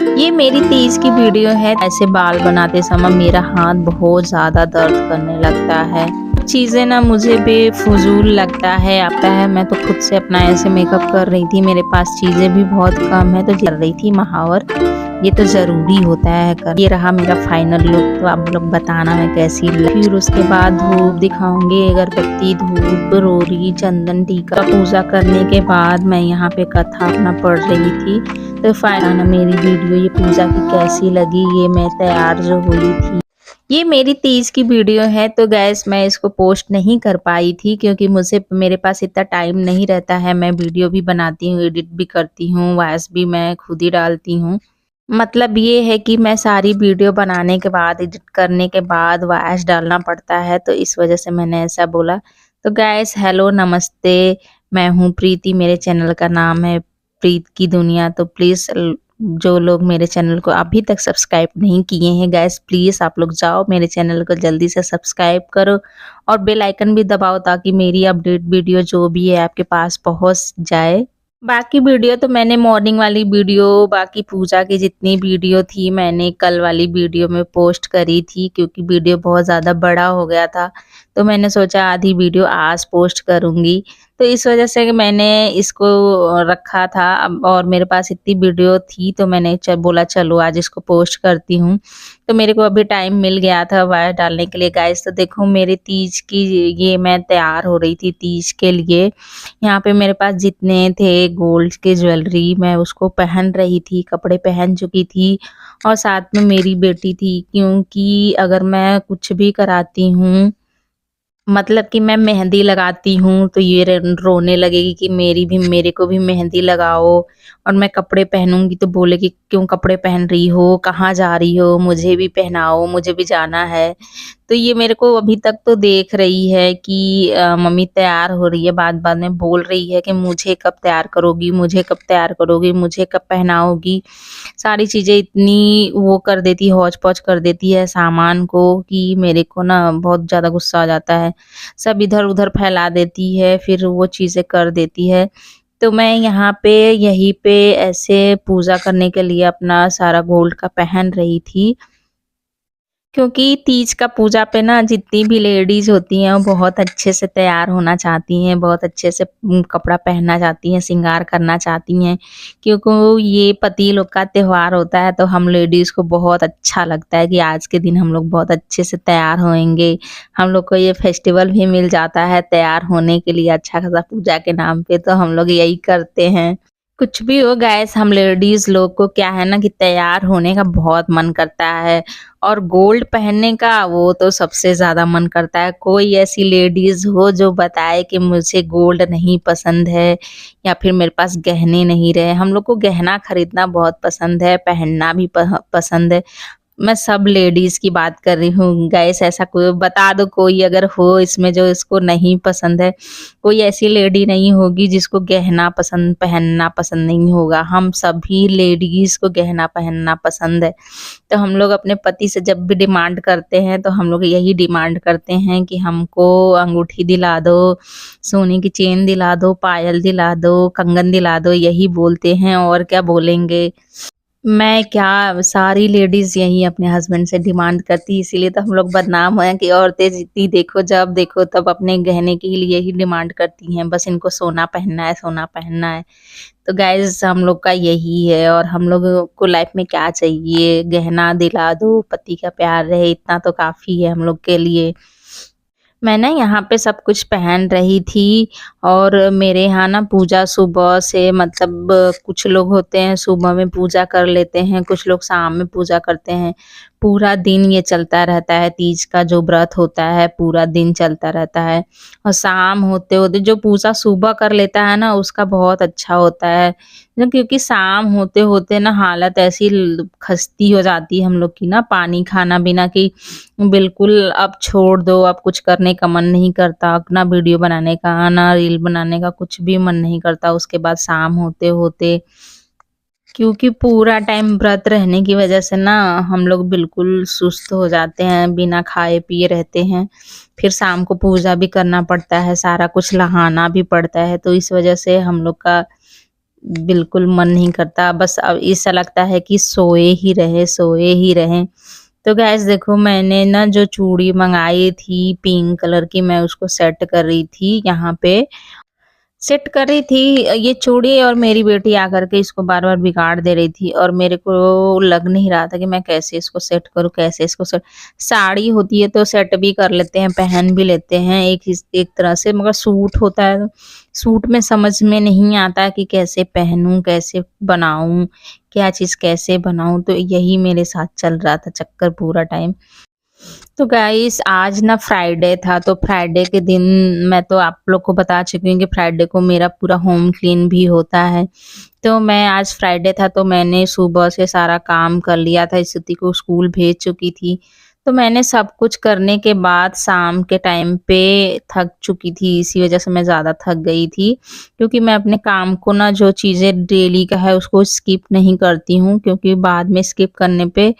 ये मेरी तीज की वीडियो है। ऐसे बाल बनाते समय मेरा हाथ बहुत ज़्यादा दर्द करने लगता है। चीज़ें ना मुझे बेफुजूल लगता है। मैं तो खुद से अपना ऐसे मेकअप कर रही थी। मेरे पास चीज़ें भी बहुत कम है तो कर रही थी महावर। ये तो ज़रूरी होता है कर। ये रहा मेरा फाइनल लुक, तो आप लोग बताना मैं कैसी लगी। फिर उसके बाद धूप दिखाऊंगी, अगरबत्ती, धूप, रोरी, चंदन, टीका। पूजा करने के बाद मैं यहाँ पे कथा अपना पढ़ रही थी। तो फाइनल मेरी वीडियो ये पूजा की कैसी लगी, ये मैं तैयार जो हुई थी। ये मेरी तीज की वीडियो है। तो गैस मैं इसको पोस्ट नहीं कर पाई थी क्योंकि मेरे पास इतना टाइम नहीं रहता है। मैं वीडियो भी बनाती हूँ, एडिट भी करती हूँ, वॉइस भी मैं खुद ही डालती हूँ। मतलब ये है कि मैं सारी वीडियो बनाने के बाद, एडिट करने के बाद वॉइस डालना पड़ता है, तो इस वजह से मैंने ऐसा बोला। तो गाइस हेलो नमस्ते, मैं हूँ प्रीति, मेरे चैनल का नाम है प्रीत की दुनिया। तो प्लीज़ जो लोग मेरे चैनल को अभी तक सब्सक्राइब नहीं किए हैं गाइस, प्लीज़ आप लोग जाओ मेरे चैनल को जल्दी से सब्सक्राइब करो और बेल आइकन भी दबाओ ताकि मेरी अपडेट वीडियो जो भी है आपके पास पहुँच जाए। बाकी वीडियो तो मैंने मॉर्निंग वाली वीडियो, बाकी पूजा की जितनी वीडियो थी मैंने कल वाली वीडियो में पोस्ट करी थी क्योंकि वीडियो बहुत ज़्यादा बड़ा हो गया था। तो मैंने सोचा आधी वीडियो आज पोस्ट करूँगी। तो इस वजह से मैंने इसको रखा था और मेरे पास इतनी वीडियो थी तो मैंने बोला चलो आज इसको पोस्ट करती हूँ। तो मेरे को अभी टाइम मिल गया था वॉइस डालने के लिए गाइस। तो देखो मेरे तीज की ये मैं तैयार हो रही थी तीज के लिए। यहाँ पे मेरे पास जितने थे गोल्ड के ज्वेलरी मैं उसको पहन रही थी, कपड़े पहन चुकी थी और साथ में मेरी बेटी थी क्योंकि अगर मैं कुछ भी कराती हूँ, मतलब कि मैं मेहंदी लगाती हूँ तो ये रोने लगेगी कि मेरे को भी मेहंदी लगाओ। और मैं कपड़े पहनूंगी तो बोलेगी क्यों कपड़े पहन रही हो, कहाँ जा रही हो, मुझे भी पहनाओ, मुझे भी जाना है। तो ये मेरे को अभी तक तो देख रही है कि मम्मी तैयार हो रही है, बाद बाद में बोल रही है कि मुझे कब तैयार करोगी, मुझे कब तैयार करोगी, मुझे कब पहनाओगी। सारी चीज़ें इतनी वो कर देती है, हौच-पौच कर देती है सामान को कि मेरे को ना बहुत ज़्यादा गुस्सा आ जाता है। सब इधर-उधर फैला देती है, फिर वो चीज़ें कर देती है। तो मैं यहाँ पे यहीं पे ऐसे पूजा करने के लिए अपना सारा गोल्ड का पहन रही थी। क्योंकि तीज का पूजा पे ना जितनी भी लेडीज़ होती हैं वो बहुत अच्छे से तैयार होना चाहती हैं, बहुत अच्छे से कपड़ा पहनना चाहती हैं, श्रृंगार करना चाहती हैं। क्योंकि ये पति लोग का त्योहार होता है तो हम लेडीज़ को बहुत अच्छा लगता है कि आज के दिन हम लोग बहुत अच्छे से तैयार होएँगे। हम लोग को ये फेस्टिवल भी मिल जाता है तैयार होने के लिए अच्छा खासा पूजा के नाम पे, तो हम लोग यही करते हैं। कुछ भी हो गाइस, हम लेडीज़ लोग को क्या है ना कि तैयार होने का बहुत मन करता है और गोल्ड पहनने का वो तो सबसे ज़्यादा मन करता है। कोई ऐसी लेडीज़ हो जो बताए कि मुझे गोल्ड नहीं पसंद है या फिर मेरे पास गहने नहीं रहे। हम लोग को गहना खरीदना बहुत पसंद है, पहनना भी पसंद है। मैं सब लेडीज़ की बात कर रही हूँ गाइस, ऐसा कोई बता दो कोई अगर हो इसमें जो इसको नहीं पसंद है। कोई ऐसी लेडी नहीं होगी जिसको गहना पहनना पसंद नहीं होगा। हम सभी लेडीज़ को गहना पहनना पसंद है। तो हम लोग अपने पति से जब भी डिमांड करते हैं तो हम लोग यही डिमांड करते हैं कि हमको अंगूठी दिला दो, सोने की चेन दिला दो, पायल दिला दो, कंगन दिला दो, यही बोलते हैं और क्या बोलेंगे। मैं क्या सारी लेडीज़ यही अपने हस्बैंड से डिमांड करती, इसीलिए तो हम लोग बदनाम हैं कि औरतें जितनी देखो जब देखो तब अपने गहने के लिए ही डिमांड करती हैं, बस इनको सोना पहनना है, सोना पहनना है। तो गाइज़ हम लोग का यही है और हम लोगों को लाइफ में क्या चाहिए, गहना दिला दो, पति का प्यार रहे, इतना तो काफ़ी है हम लोग के लिए। मैं ना यहाँ पे सब कुछ पहन रही थी और मेरे यहाँ ना पूजा सुबह से, मतलब कुछ लोग होते हैं सुबह में पूजा कर लेते हैं, कुछ लोग शाम में पूजा करते हैं। पूरा दिन ये चलता रहता है, तीज का जो व्रत होता है पूरा दिन चलता रहता है और शाम होते-होते जो पूजा सुबह कर लेता है ना उसका बहुत अच्छा होता है। ना क्योंकि शाम होते-होते ना हालत ऐसी खस्ती हो जाती है हम लोग की ना, पानी खाना बिना कि बिल्कुल अब छोड़ दो, अब कुछ करने का मन नहीं करता, ना वीडियो बनाने का, ना रील बनाने का, कुछ भी मन नहीं करता उसके बाद शाम होते-होते। क्योंकि पूरा टाइम व्रत रहने की वजह से ना हम लोग बिल्कुल सुस्त हो जाते हैं, बिना खाए-पिए रहते हैं। फिर शाम को पूजा भी करना पड़ता है, सारा कुछ नहाना भी पड़ता है, तो इस वजह से हम लोग का बिल्कुल मन नहीं करता, बस अब ऐसा लगता है कि सोए ही रहें। तो गाइस देखो मैंने ना जो चूड़ी मँगाई थी पिंक कलर की, मैं उसको सेट कर रही थी यहाँ पे। सेट कर रही थी ये चूड़ी, और मेरी बेटी आकर के इसको बार-बार बिगाड़ दे रही थी, और मेरे को लग नहीं रहा था कि मैं कैसे इसको सेट करूँ, कैसे इसको सेट। साड़ी होती है तो सेट भी कर लेते हैं, पहन भी लेते हैं एक तरह से, मगर सूट होता है, सूट में समझ में नहीं आता कि कैसे पहनूँ, कैसे बनाऊँ, क्या चीज़ कैसे बनाऊँ? तो यही मेरे साथ चल रहा था चक्कर पूरा टाइम। तो गाइस आज ना फ्राइडे था, तो फ्राइडे के दिन मैं तो आप लोग को बता चुकी हूँ कि फ्राइडे को मेरा पूरा होम क्लीन भी होता है। तो मैं आज फ्राइडे था तो मैंने सुबह से सारा काम कर लिया था, श्रुति को स्कूल भेज चुकी थी। तो मैंने सब कुछ करने के बाद शाम के टाइम पे थक चुकी थी, इसी वज़ह से मैं ज़्यादा थक गई थी। क्योंकि मैं अपने काम को ना जो चीज़ें डेली का है उसको स्किप नहीं करती हूँ, क्योंकि बाद में स्किप करने पे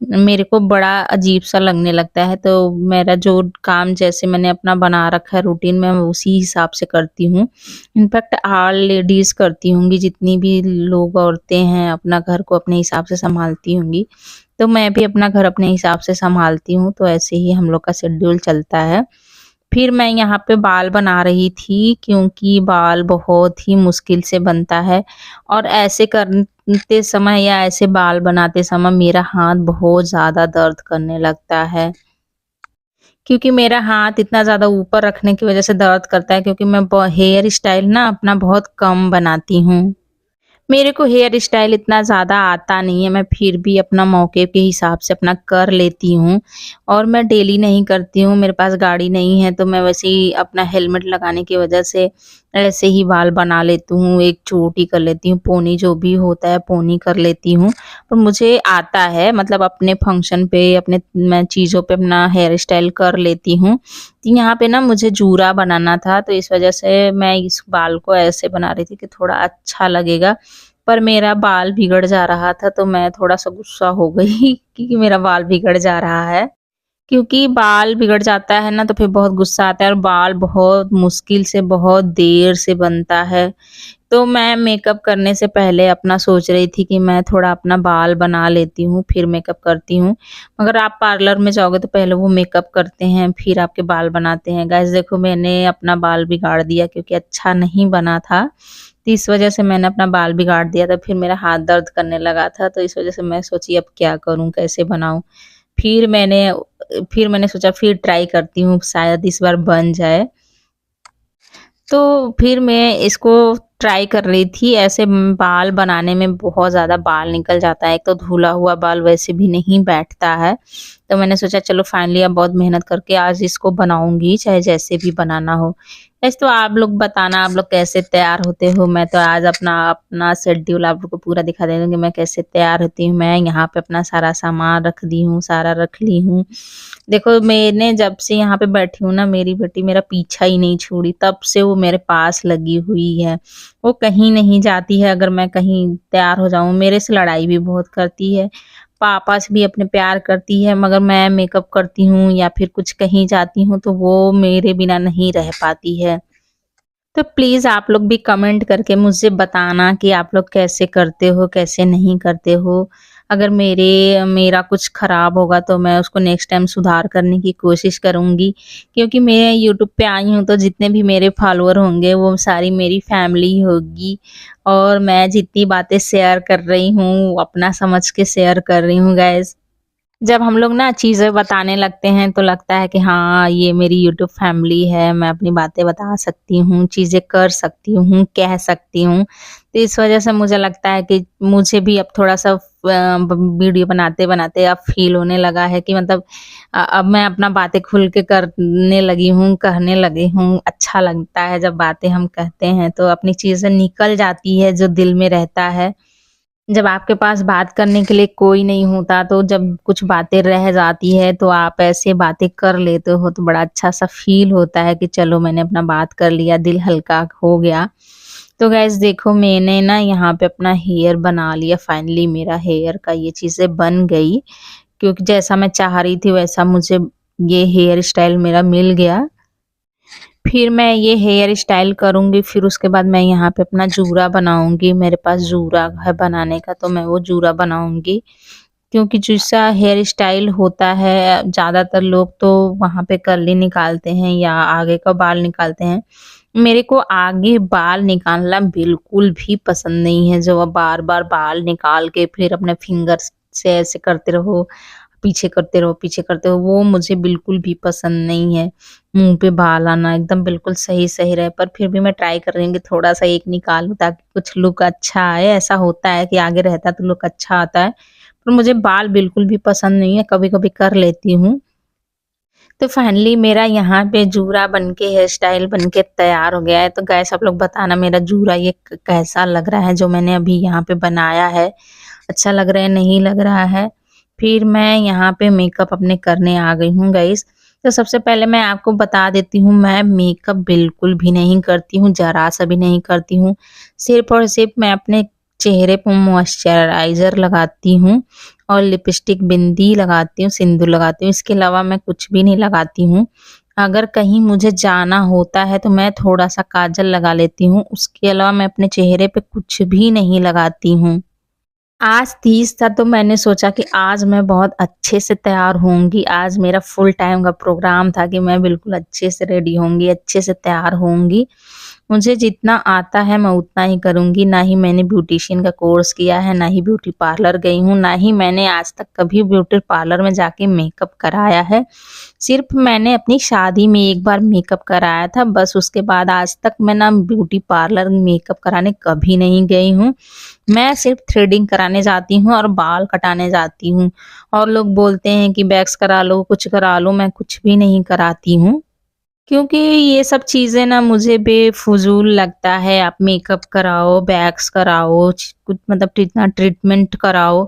मेरे को बड़ा अजीब-सा लगने लगता है, तो मेरा जो काम जैसे मैंने अपना बना रखा है रूटीन में, मैं उसी हिसाब से करती हूँ। इनफैक्ट ऑल लेडीज़ करती होंगी, जितनी भी लोग औरतें हैं, अपना घर को अपने हिसाब से सँभालती होंगी। तो मैं भी अपना घर अपने हिसाब से सँभालती हूँ, तो ऐसे ही हम लोग का शेड्यूल चलता है। फिर मैं यहाँ पे बाल बना रही थी, क्योंकि बाल बहुत ही मुश्किल से बनता है, और ऐसे करते समय या ऐसे बाल बनाते समय मेरा हाथ बहुत ज़्यादा दर्द करने लगता है। क्योंकि मेरा हाथ इतना ज़्यादा ऊपर रखने की वज़ह से दर्द करता है, क्योंकि मैं ब हेयर स्टाइल ना अपना बहुत कम बनाती हूँ। मेरे को हेयर स्टाइल इतना ज़्यादा आता नहीं है, मैं फिर भी अपना मौके के हिसाब से अपना कर लेती हूँ, और मैं डेली नहीं करती हूँ, मेरे पास गाड़ी नहीं है, तो मैं वैसे ही अपना हेलमेट लगाने की वजह से ऐसे ही बाल बना लेती हूँ, एक चोटी कर लेती हूँ, पोनी जो भी होता है पोनी कर लेती हूँ। पर मुझे आता है, मतलब अपने फंक्शन पे, अपने मैं चीज़ों पे अपना हेयर स्टाइल कर लेती हूँ। तो यहाँ पे ना मुझे जूड़ा बनाना था, तो इस वजह से मैं इस बाल को ऐसे बना रही थी कि थोड़ा अच्छा लगेगा। पर मेरा बाल बिगड़ जा रहा था, तो मैं थोड़ा-सा गुस्सा हो गई कि मेरा बाल बिगड़ जा रहा है। क्योंकि बाल बिगड़ जाता है ना तो फिर बहुत गुस्सा आता है, और बाल बहुत मुश्किल से, बहुत देर से बनता है। तो मैं मेकअप करने से पहले अपना सोच रही थी कि मैं थोड़ा अपना बाल बना लेती हूँ, फिर मेकअप करती हूँ। मगर आप पार्लर में जाओगे तो पहले वो मेकअप करते हैं, फिर आपके बाल बनाते हैं। गाइस देखो मैंने अपना बाल बिगाड़ दिया, क्योंकि अच्छा नहीं बना था। तो इस वज़ह से मैंने अपना बाल बिगाड़ दिया था, फिर मेरा हाथ दर्द करने लगा था, तो इस वज़ह से मैं सोची अब क्या करूँ, कैसे बनाऊँ? फिर मैंने फिर मैंने सोचा फिर ट्राई करती हूँ, शायद इस बार बन जाए। तो फिर मैं इसको ट्राई कर रही थी, ऐसे बाल बनाने में बहुत ज़्यादा बाल निकल जाता है, एक तो धुला हुआ बाल वैसे भी नहीं बैठता है। तो मैंने सोचा चलो फाइनली अब बहुत मेहनत करके आज इसको बनाऊँगी, चाहे जैसे भी बनाना हो। वैसे तो आप लोग बताना आप लोग कैसे तैयार होते हो? मैं तो आज अपना अपना शेड्यूल आप लोग को पूरा दिखा दे रही हूँ कि मैं कैसे तैयार होती हूँ। मैं यहाँ पे अपना सारा सामान रख दी हूँ, सारा रख ली हूँ। देखो मैंने जब से यहाँ पे बैठी हूँ ना, मेरी बेटी मेरा पीछा ही नहीं छोड़ी, तब से वो मेरे पास लगी हुई है। वो कहीं नहीं जाती है, अगर मैं कहीं तैयार हो जाऊँ, मेरे से लड़ाई भी बहुत करती है। पापा से भी अपने प्यार करती है, मगर मैं मेकअप करती हूँ या फिर कुछ कहीं जाती हूँ तो वो मेरे बिना नहीं रह पाती है। तो प्लीज़ आप लोग भी कमेंट करके मुझे बताना कि आप लोग कैसे करते हो, कैसे नहीं करते हो। अगर मेरा कुछ ख़राब होगा तो मैं उसको नेक्स्ट टाइम सुधार करने की कोशिश करूँगी। क्योंकि मैं यूट्यूब पे आई हूँ तो जितने भी मेरे फॉलोवर होंगे वो सारी मेरी फैमिली ही होगी, और मैं जितनी बातें शेयर कर रही हूँ, अपना समझ के शेयर कर रही हूँ गाइज़। जब हम लोग ना चीज़ें बताने लगते हैं तो लगता है कि हाँ, ये मेरी यूट्यूब फैमिली है, मैं अपनी बातें बता सकती हूँ, चीज़ें कर सकती हूँ, कह सकती हूँ। तो इस वज़ह से मुझे लगता है कि मुझे भी अब थोड़ा-सा ब वीडियो बनाते-बनाते अब फ़ील होने लगा है कि मतलब अब मैं अपना बातें खुल के करने लगी हूँ, कहने लगी हूँ। अच्छा लगता है जब बातें हम कहते हैं तो अपनी चीज़ें निकल जाती है जो दिल में रहता है। जब आपके पास बात करने के लिए कोई नहीं होता, तो जब कुछ बातें रह जाती है, तो आप ऐसे बातें कर लेते हो, तो बड़ा अच्छा-सा फ़ील होता है कि चलो मैंने अपना बात कर लिया, दिल हल्का हो गया। तो गाइज़ देखो मैंने ना यहाँ पे अपना हेयर बना लिया, फाइनली मेरा हेयर का ये चीज़ें बन गई, क्योंकि जैसा मैं चाह रही थी वैसा मुझे ये हेयर स्टाइल मेरा मिल गया। फिर मैं ये हेयर स्टाइल करूँगी, फिर उसके बाद मैं यहाँ पे अपना जूड़ा बनाऊँगी। मेरे पास जूड़ा है बनाने का, तो मैं वो जूड़ा बनाऊँगी। क्योंकि जैसा हेयर स्टाइल होता है, ज़्यादातर लोग तो वहाँ पे कर्ली निकालते हैं या आगे का बाल निकालते हैं। मेरे को आगे बाल निकालना बिल्कुल भी पसंद नहीं है, जो बार-बार बाल निकाल के फिर अपने फिंगर्स से ऐसे करते रहो, पीछे करते रहो, पीछे करते रहो, वो मुझे बिल्कुल भी पसंद नहीं है। मुँह पे बाल आना एकदम बिल्कुल सही-सही रहे, पर फिर भी मैं ट्राई कर रही हूँ कि थोड़ा-सा एक निकालूँ ताकि कुछ लुक अच्छा आए। ऐसा होता है कि आगे रहता है तो लुक अच्छा आता है, पर मुझे बाल बिल्कुल भी पसंद नहीं है, कभी-कभी कर लेती हूँ। तो फाइनली मेरा यहाँ पे जूड़ा बन के हेयर स्टाइल बन के तैयार हो गया है। तो गाइस आप लोग बताना मेरा जूड़ा ये कैसा लग रहा है जो मैंने अभी यहाँ पे बनाया है। अच्छा लग रहा है, नहीं लग रहा है? फिर मैं यहाँ पे मेकअप अपने करने आ गई हूँ गाइस। तो सबसे पहले मैं आपको बता देती हूँ, मैं मेकअप बिल्कुल भी नहीं करती हूँ, ज़रा-सा भी नहीं करती हूँ। सिर्फ़ और सिर्फ़ मैं अपने चेहरे पे मॉइस्चराइज़र लगाती हूँ और लिपस्टिक, बिंदी लगाती हूँ, सिंदूर लगाती हूँ। इसके अलावा मैं कुछ भी नहीं लगाती हूँ। अगर कहीं मुझे जाना होता है तो मैं थोड़ा-सा काजल लगा लेती हूँ, उसके अलावा मैं अपने चेहरे पे कुछ भी नहीं लगाती हूँ। आज 30 था तो मैंने सोचा कि आज मैं बहुत अच्छे से तैयार होंगी। आज मेरा फुल टाइम का प्रोग्राम था कि मैं बिल्कुल अच्छे से रेडी होंगी, अच्छे से तैयार होंगी। मुझे जितना आता है मैं उतना ही करूँगी, ना ही मैंने ब्यूटीशियन का कोर्स किया है, ना ही ब्यूटी पार्लर गई हूँ, ना ही मैंने आज तक कभी ब्यूटी पार्लर में जाके मेकअप कराया है। सिर्फ़ मैंने अपनी शादी में एक बार मेकअप कराया था, बस उसके बाद आज तक मैं ना ब्यूटी पार्लर मेकअप कराने कभी नहीं गई हूँ। मैं सिर्फ़ थ्रेडिंग कराने जाती हूँ और बाल कटाने जाती हूँ और लोग बोलते हैं कि वैक्स करा लो, कुछ करा लो, मैं कुछ भी नहीं कराती हूँ। क्योंकि ये सब चीज़ें ना मुझे बेफ़ुज़ूल लगता है। आप मेकअप कराओ, वैक्स कराओ, कुछ मतलब इतना ट्रीटमेंट कराओ,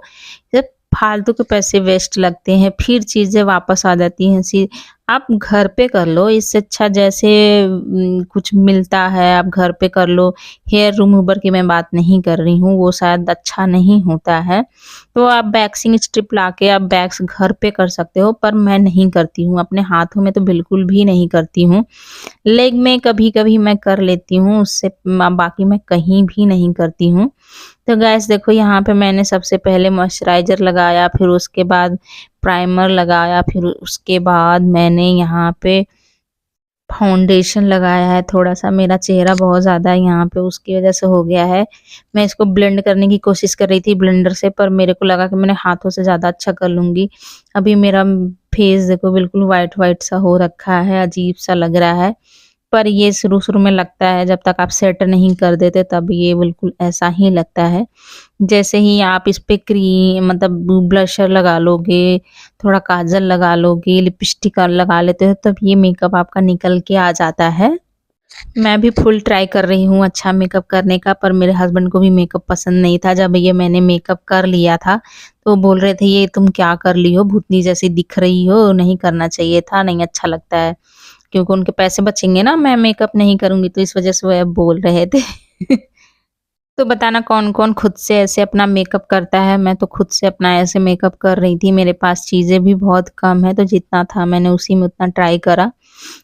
ये फालतू के पैसे वेस्ट लगते हैं, फिर चीज़ें वापस आ जाती हैं आप घर पे कर लो, इससे अच्छा जैसे कुछ मिलता है आप घर पे कर लो। हेयर रिमूवर की मैं बात नहीं कर रही हूँ, वो शायद अच्छा नहीं होता है। तो आप वैक्सिंग स्ट्रिप लाके आप वैक्स घर पे कर सकते हो, पर मैं नहीं करती हूँ, अपने हाथों में तो बिल्कुल भी नहीं करती हूँ। लेग में कभी-कभी मैं कर लेती हूँ, उससे बाकी मैं कहीं भी नहीं करती हूँ। तो गाइस देखो यहाँ पे मैंने सबसे पहले मॉइस्चराइज़र लगाया, फिर उसके बाद प्राइमर लगाया, फिर उसके बाद मैंने यहाँ पे फाउंडेशन लगाया है। थोड़ा-सा मेरा चेहरा बहुत ज़्यादा यहाँ पे उसकी वज़ह से हो गया है। मैं इसको ब्लेंड करने की कोशिश कर रही थी ब्लेंडर से, पर मेरे को लगा कि मैंने हाथों से ज़्यादा अच्छा कर लूँगी। अभी मेरा फेस देखो बिल्कुल व्हाइट-व्हाइट सा हो रखा है, अजीब-सा लग रहा है। पर ये शुरू-शुरू में लगता है, जब तक आप सेट नहीं कर देते तब ये बिल्कुल ऐसा ही लगता है। जैसे ही आप इस पे मतलब ब्लशर लगा लोगे, थोड़ा काजल लगा लोगे, लिपस्टिक लगा लेते हो, तब ये मेकअप आपका निकल के आ जाता है। मैं भी फुल ट्राई कर रही हूँ अच्छा मेकअप करने का, पर मेरे हस्बैंड को भी मेकअप पसंद नहीं था। जब ये मैंने मेकअप कर लिया था, तो बोल रहे थे, "ये तुम क्या कर ली हो? भूतनी जैसी दिख रही हो, नहीं करना चाहिए था, नहीं अच्छा लगता है।" क्योंकि उनके पैसे बचेंगे ना, मैं मेकअप नहीं करूँगी, तो इस वज़ह से वो बोल रहे थे। तो बताना कौन-कौन खुद से ऐसे अपना मेकअप करता है? मैं तो खुद से अपना ऐसे मेकअप कर रही थी। मेरे पास चीज़ें भी बहुत कम है, तो जितना था मैंने उसी में उतना ट्राई करा।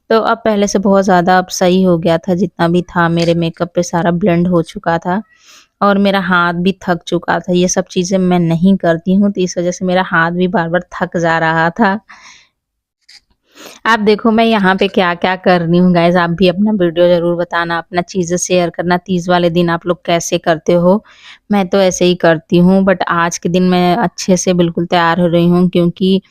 तो अब पहले से बहुत ज़्यादा अब सही हो गया था, जितना भी था मेरे मेकअप पे सारा ब्लेंड हो चुका था और मेरा हाथ भी थक चुका था। ये सब चीज़ें मैं नहीं करती हूँ, तो इस वज़ह से मेरा हाथ भी बार-बार थक जा रहा था। आप देखो मैं यहाँ पे क्या-क्या कर रही हूँ गाइज़, आप भी अपना वीडियो ज़रूर बताना, अपना चीज़ें शेयर करना, तीज वाले दिन आप लोग कैसे करते हो? मैं तो ऐसे ही करती हूँ, बट आज के दिन मैं अच्छे से बिल्कुल तैयार हो रही हूँ, क्योंकि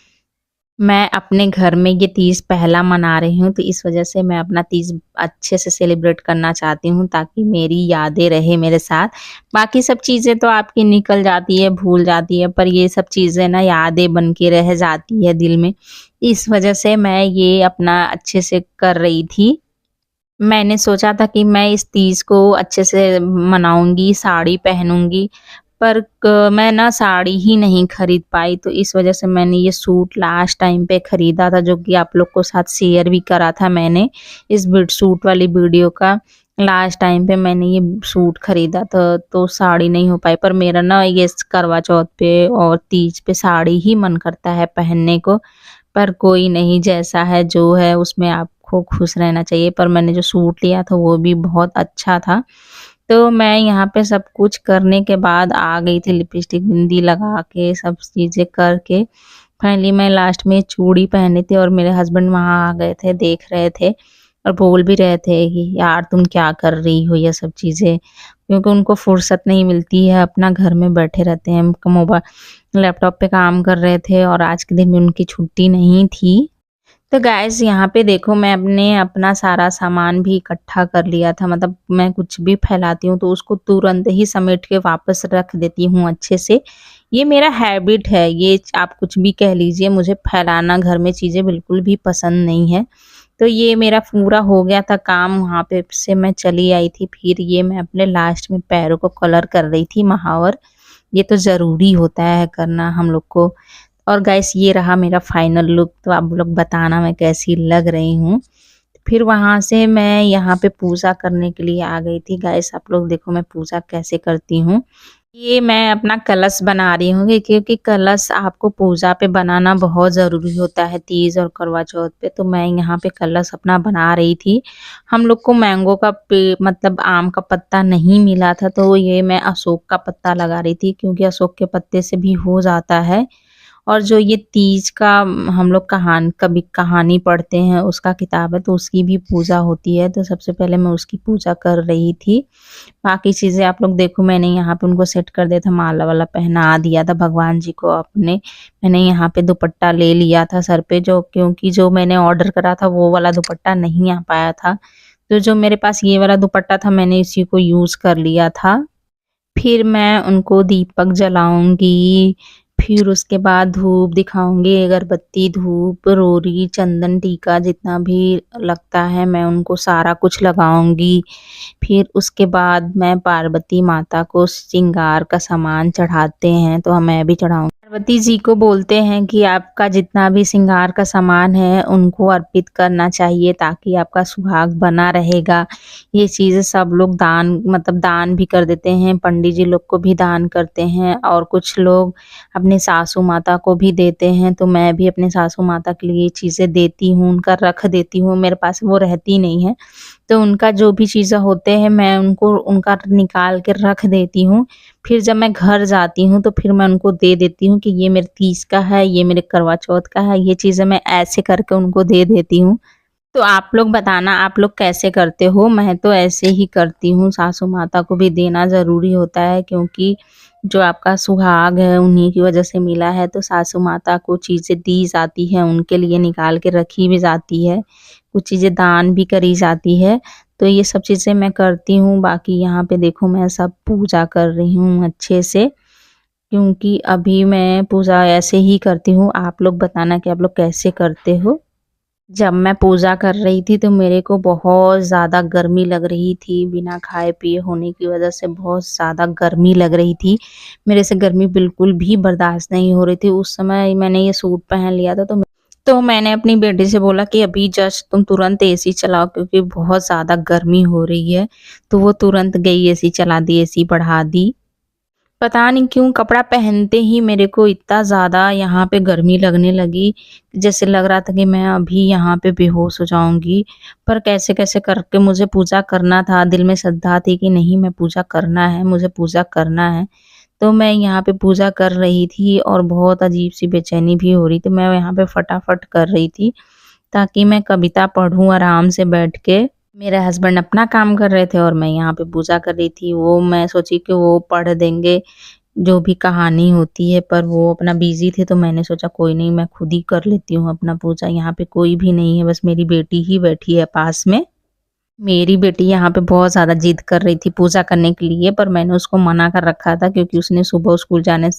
मैं अपने घर में ये तीज पहला मना रही हूँ, तो इस वज़ह से मैं अपना तीज अच्छे से सेलिब्रेट करना चाहती हूँ, ताकि मेरी यादें रहें मेरे साथ। बाकी सब चीज़ें तो आपकी निकल जाती है, भूल जाती है, पर ये सब चीज़ें ना यादें बन के रह जाती है दिल में। इस वज़ह से मैं ये अपना अच्छे से कर रही थी। मैंने सोचा था कि मैं इस तीज को अच्छे से मनाऊँगी, साड़ी पहनूँगी, पर मैं ना साड़ी ही नहीं खरीद पाई, तो इस वज़ह से मैंने ये सूट लास्ट टाइम पे खरीदा था, जो कि आप लोग को साथ शेयर भी करा था मैंने, इस सूट वाली वीडियो का। लास्ट टाइम पे मैंने ये सूट खरीदा था, तो साड़ी नहीं हो पाई, पर मेरा ना ये करवा चौथ पे और तीज पे साड़ी ही मन करता है पहनने को। पर कोई नहीं, जैसा है जो है उसमें आप सबको खुश रहना चाहिए। पर मैंने जो सूट लिया था वो भी बहुत अच्छा था। तो मैं यहाँ पे सब कुछ करने के बाद आ गई थी, लिपस्टिक, बिंदी लगा के सब चीज़ें करके। फाइनली मैं लास्ट में चूड़ी पहनी थी और मेरे हस्बैंड वहाँ आ गए थे, देख रहे थे और बोल भी रहे थे कि यार तुम क्या कर रही हो ये सब चीज़ें। क्योंकि उनको फुर्सत नहीं मिलती है, अपना घर में बैठे रहते हैं, लैपटॉप पे काम कर रहे थे और आज के दिन में उनकी छुट्टी नहीं थी। तो गाइस यहाँ पे देखो मैंने अपना सारा सामान भी इकट्ठा कर लिया था। मतलब मैं कुछ भी फैलाती हूँ तो उसको तुरंत ही समेट के वापस रख देती हूँ अच्छे से। ये मेरा हैबिट है, ये आप कुछ भी कह लीजिए, मुझे फैलाना घर में चीज़ें बिल्कुल भी पसंद नहीं है। तो ये मेरा पूरा हो गया था काम, वहाँ पे से मैं चली आई थी। फिर ये मैं अपने लास्ट में पैरों को कलर कर रही थी, महावर। ये तो ज़रूरी होता है करना हम लोग को। और गाइस ये रहा मेरा फाइनल लुक, तो आप लोग बताना मैं कैसी लग रही हूँ। फिर वहाँ से मैं यहाँ पे पूजा करने के लिए आ गई थी। गाइस आप लोग देखो मैं पूजा कैसे करती हूँ। ये मैं अपना कलश बना रही हूँ क्योंकि कलश आपको पूजा पे बनाना बहुत ज़रूरी होता है, तीज और करवा चौथ पे। तो मैं यहाँ पे कलश अपना बना रही थी। हम लोग को मैंगो का मतलब आम का पत्ता नहीं मिला था, तो ये मैं अशोक का पत्ता लगा रही थी क्योंकि अशोक के पत्ते से भी हो जाता है। और जो ये तीज का हम लोग कभी कहानी पढ़ते हैं, उसका किताब है, तो उसकी भी पूजा होती है। तो सबसे पहले मैं उसकी पूजा कर रही थी। बाकी चीज़ें आप लोग देखो, मैंने यहाँ पे उनको सेट कर दिया था, माला वाला पहना दिया था भगवान जी को अपने। मैंने यहाँ पे दुपट्टा ले लिया था सर पे, जो क्योंकि जो मैंने ऑर्डर करा था वो वाला दुपट्टा नहीं आ पाया था। तो जो मेरे पास ये वाला दुपट्टा था मैंने इसी को यूज़ कर लिया था। फिर मैं उनको दीपक जलाऊँगी, फिर उसके बाद धूप दिखाऊँगी, अगरबत्ती, धूप, रोरी, चंदन, टीका जितना भी लगता है मैं उनको सारा कुछ लगाऊँगी। फिर उसके बाद मैं पार्वती माता को श्रृंगार का सामान चढ़ाते हैं, तो मैं भी चढ़ाऊँगी। पार्वती जी को बोलते हैं कि आपका जितना भी श्रृंगार का सामान है उनको अर्पित करना चाहिए ताकि आपका सुहाग बना रहेगा। ये चीज़ें सब लोग दान भी कर देते हैं, पंडित जी लोग को भी दान करते हैं और कुछ लोग अपने सासू माता को भी देते हैं। तो मैं भी अपने सासू माता के लिए ये चीज़ें देती हूँ, उनका रख देती हूँ, मेरे पास वो रहती नहीं है। तो उनका जो भी चीज़ें होते हैं मैं उनको उनका निकाल के रख देती हूँ। फिर जब मैं घर जाती हूँ तो फिर मैं उनको दे देती हूँ कि ये मेरे तीज का है, ये मेरे करवा चौथ का है, ये चीज़ें मैं ऐसे करके उनको दे देती हूँ। तो आप लोग बताना आप लोग कैसे करते हो? मैं तो ऐसे ही करती हूँ, सासू माता को भी देना ज़रूरी होता है क्योंकि जो आपका सुहाग है उन्हीं की वजह से मिला है, तो सासू माता को चीज़ें दी जाती हैं, उनके लिए निकाल के रखी भी जाती है, कुछ चीज़ें दान भी करी जाती है। तो ये सब चीज़ें मैं करती हूँ। बाकी यहाँ पे देखो मैं सब पूजा कर रही हूँ अच्छे से, क्योंकि अभी मैं पूजा ऐसे ही करती हूँ। आप लोग बताना कि आप लोग कैसे करते हो? जब मैं पूजा कर रही थी तो मेरे को बहुत ज़्यादा गर्मी लग रही थी, बिना खाए-पिए होने की वज़ह से बहुत ज़्यादा गर्मी लग रही थी। मेरे से गर्मी बिल्कुल भी बर्दाश्त नहीं हो रही थी। उस समय मैंने ये सूट पहन लिया था तो मैंने अपनी बेटी से बोला कि अभी जस्ट तुम तुरंत एसी चलाओ क्योंकि बहुत ज़्यादा गर्मी हो रही है। तो वो तुरंत गई एसी चला दी, एसी बढ़ा दी। पता नहीं क्यों कपड़ा पहनते ही मेरे को इतना ज़्यादा यहाँ पे गर्मी लगने लगी, जैसे लग रहा था कि मैं अभी यहाँ पे बेहोश हो जाऊँगी। पर कैसे-कैसे करके मुझे पूजा करना था, दिल में श्रद्धा थी कि नहीं मैं पूजा करना है, मुझे पूजा करना है। तो मैं यहाँ पे पूजा कर रही थी और बहुत अजीब-सी बेचैनी भी हो रही थी। मैं यहाँ पे फटाफट कर रही थी ताकि मैं कविता पढ़ूँ आराम से बैठ के। मेरे हस्बैंड अपना काम कर रहे थे और मैं यहाँ पे पूजा कर रही थी। वो मैं सोची कि वो पढ़ देंगे जो भी कहानी होती है, पर वो अपना बिज़ी थे तो मैंने सोचा कोई नहीं मैं खुद ही कर लेती हूँ अपना पूजा। यहाँ पे कोई भी नहीं है, बस मेरी बेटी ही बैठी है पास में। मेरी बेटी यहाँ पे बहुत ज़्यादा ज़िद कर रही थी पूजा करने के लिए, पर मैंने उसको मना कर रखा था क्योंकि उसने सुबह स्कूल जाने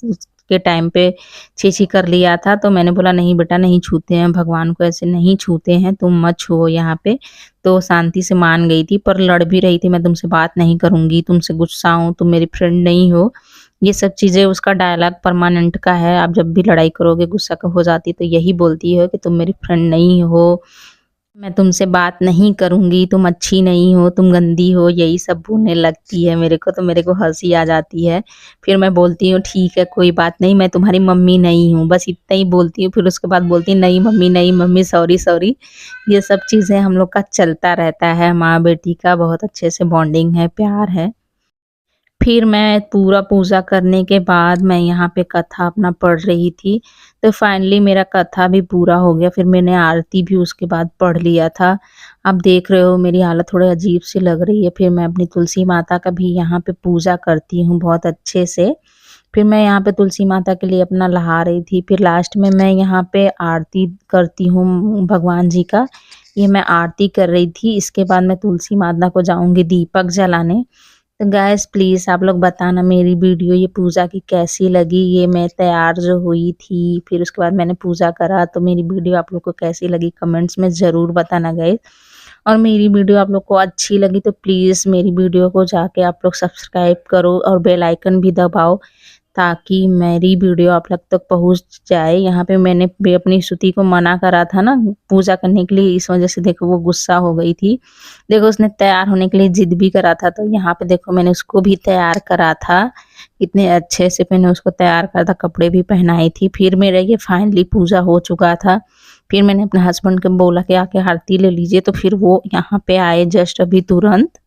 के टाइम पे छी-छी कर लिया था। तो मैंने बोला नहीं बेटा नहीं छूते हैं, भगवान को ऐसे नहीं छूते हैं, तुम मत छुओ यहाँ पे। तो शांति से मान गई थी पर लड़ भी रही थी, मैं तुमसे बात नहीं करूँगी, तुमसे गुस्सा हूँ, तुम मेरी फ्रेंड नहीं हो। ये सब चीज़ें उसका डायलॉग परमानेंट का है, आप जब भी लड़ाई करोगे गुस्सा हो जाती तो यही बोलती है कि तुम मेरी फ्रेंड नहीं हो। मैं तुमसे बात नहीं करूँगी, तुम अच्छी नहीं हो, तुम गंदी हो, यही सब बोलने लगती है मेरे को, तो मेरे को हँसी आ जाती है। फिर मैं बोलती हूँ ठीक है कोई बात नहीं, मैं तुम्हारी मम्मी नहीं हूँ, बस इतना ही बोलती हूँ। फिर उसके बाद बोलती है नहीं मम्मी सॉरी सॉरी। ये सब चीज़ें हम लोग का चलता रहता है, माँ-बेटी का बहुत अच्छे से बॉन्डिंग है, प्यार है। फिर मैं पूरा पूजा करने के बाद मैं यहाँ पे कथा अपना पढ़ रही थी, तो फाइनली मेरा कथा भी पूरा हो गया। फिर मैंने आरती भी उसके बाद पढ़ लिया था। आप देख रहे हो मेरी हालत थोड़ी अजीब-सी लग रही है। फिर मैं अपनी तुलसी माता का भी यहाँ पे पूजा करती हूँ बहुत अच्छे से। फिर मैं यहाँ पे तुलसी माता के लिए अपना नहा रही थी। फिर लास्ट में मैं यहाँ पे आरती करती हूँ भगवान जी का। ये मैं आरती कर रही थी, इसके बाद मैं तुलसी माता को जाऊँगी दीपक जलाने। तो गाइस प्लीज़ आप लोग बताना मेरी वीडियो ये पूजा की कैसी लगी। ये मैं तैयार जो हुई थी, फिर उसके बाद मैंने पूजा करा, तो मेरी वीडियो आप लोग को कैसी लगी कमेंट्स में ज़रूर बताना गाइस। और मेरी वीडियो आप लोग को अच्छी लगी तो प्लीज़ मेरी वीडियो को जाके आप लोग सब्सक्राइब करो और बेल आइकन भी दबाओ, ताकि मेरी वीडियो आप लोग तक पहुँच जाए। यहाँ पे मैंने भी अपनी श्रुति को मना करा था ना पूजा करने के लिए, इस वज़ह से देखो वो गुस्सा हो गई थी। देखो उसने तैयार होने के लिए ज़िद भी करा था, तो यहाँ पे देखो मैंने उसको भी तैयार करा था। कितने अच्छे से मैंने उसको तैयार करा था, कपड़े भी पहनाई थी। फिर मेरा ये फाइनली पूजा हो चुका था। फिर मैंने अपने हस्बैंड को बोला कि आके आरती ले लीजिए, तो फिर वो यहाँ पे आए जस्ट अभी तुरंत।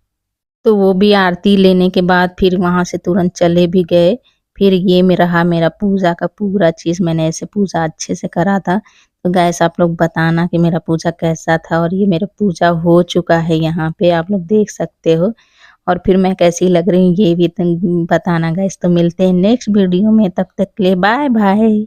तो वो भी आरती लेने के बाद फिर वहाँ से तुरंत चले भी गए। फिर ये रहा मेरा पूजा का पूरा चीज़, मैंने ऐसे पूजा अच्छे से करा था। तो गाइस आप लोग बताना कि मेरा पूजा कैसा था, और ये मेरा पूजा हो चुका है यहाँ पे आप लोग देख सकते हो। और फिर मैं कैसी लग रही हूँ ये भी तुम बताना गाइस। तो मिलते हैं नेक्स्ट वीडियो में, तब तक के लिए बाय बाय।